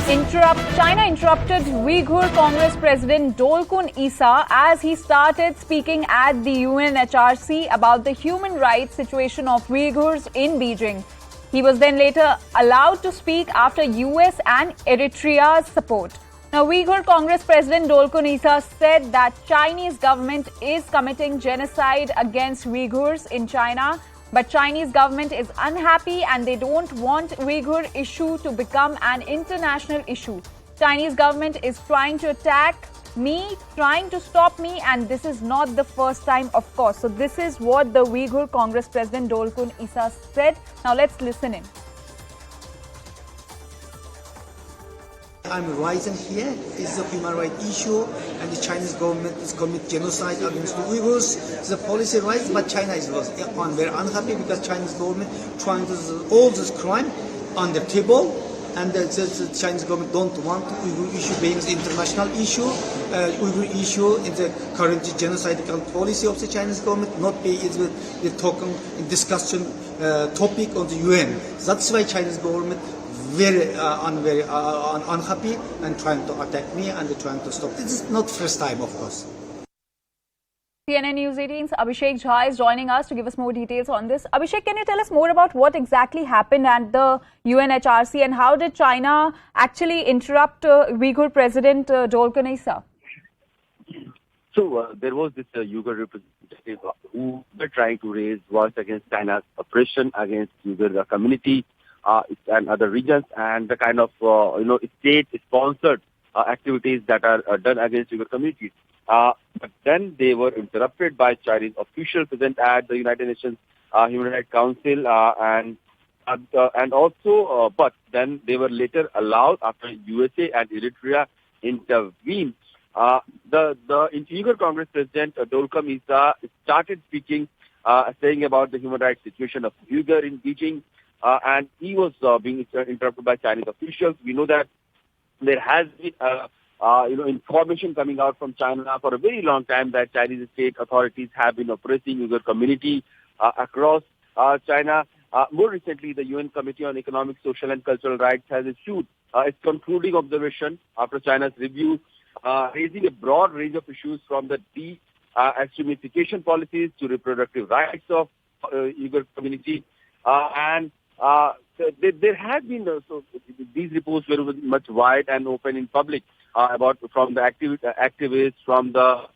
China interrupted Uyghur Congress President Dolkun as he started speaking at the UNHRC about the human rights situation of Uyghurs in Beijing. He was then later allowed to speak after US and Eritrea's support. Now, Uyghur Congress President Dolkun said that Chinese government is committing genocide against Uyghurs in China. But Chinese government is unhappy and they don't want Uyghur issue to become an international issue. Chinese government is trying to attack me, trying to stop me, and this is not the first time, of course. So this is what the Uyghur Congress President Dolkun said. Now let's listen in. I'm rising here. It's a human rights issue, and the Chinese government is committing genocide against the Uyghurs. It's a policy right, but China is very unhappy because Chinese government trying to do all this crime on the table, and the Chinese government don't want Uyghur issue being an international issue. Uyghur issue in the current genocide policy of the Chinese government not be the token discussion topic on the UN. That's why Chinese government very unhappy and trying to attack me and trying to stop. This is not first time, of course. CNN News 18's Abhishek Jha is joining us to give us more details on this. Abhishek, can you tell us more about what exactly happened at the UNHRC and how did China actually interrupt Uyghur President Dolkun Issa? So there was this Uyghur representative who were trying to raise voice against China's oppression against Uyghur community and other regions, and the kind of state-sponsored activities that are done against Uyghur communities. But then they were interrupted by Chinese officials present at the United Nations Human Rights Council, but then they were later allowed after USA and Eritrea intervened. The Uyghur Congress President Dolkun Issa started speaking, saying about the human rights situation of Uyghur in Beijing. And he was being interrupted by Chinese officials. We know that there has been, information coming out from China for a very long time that Chinese state authorities have been oppressing Uyghur community across China. More recently, the UN Committee on Economic, Social and Cultural Rights has issued its concluding observation after China's review, raising a broad range of issues from the de-extremification policies to reproductive rights of Uyghur community. There have been these reports were much wide and open in public from the activists, from the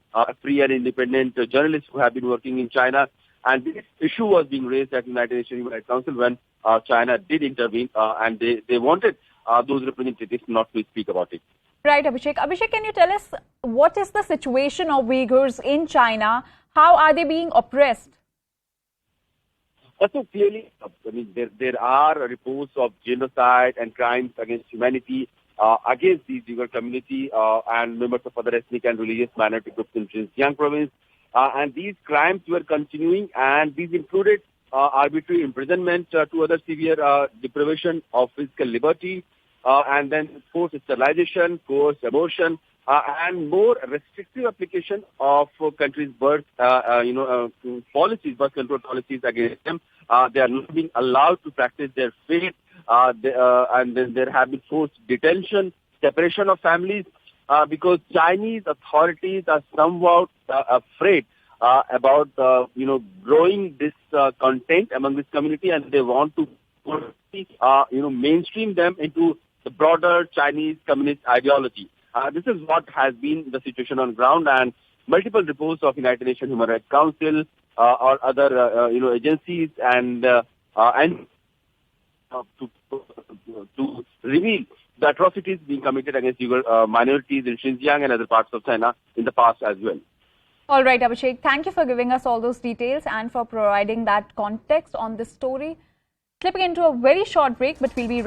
free and independent journalists who have been working in China, and this issue was being raised at the United Nations Human Rights Council when China did intervene, and they wanted those representatives not to speak about it. Right, Abhishek. Abhishek, can you tell us what is the situation of Uyghurs in China? How are they being oppressed? So clearly, I mean, there are reports of genocide and crimes against humanity against the Uyghur community and members of other ethnic and religious minority groups in Xinjiang province. And these crimes were continuing, and these included arbitrary imprisonment to other severe deprivation of physical liberty, and then forced sterilization, forced abortion, and more restrictive application of countries' birth control policies against them. They are not being allowed to practice their faith, and then there have been forced detention, separation of families, because Chinese authorities are somewhat afraid about growing this content among this community, and they want to mainstream them into the broader Chinese communist ideology. This is what has been the situation on ground, and multiple reports of United Nations Human Rights Council or other agencies and to reveal the atrocities being committed against Uyghur minorities in Xinjiang and other parts of China in the past as well. All right, Abhishek, thank you for giving us all those details and for providing that context on this story. Slipping into a very short break, but we'll be right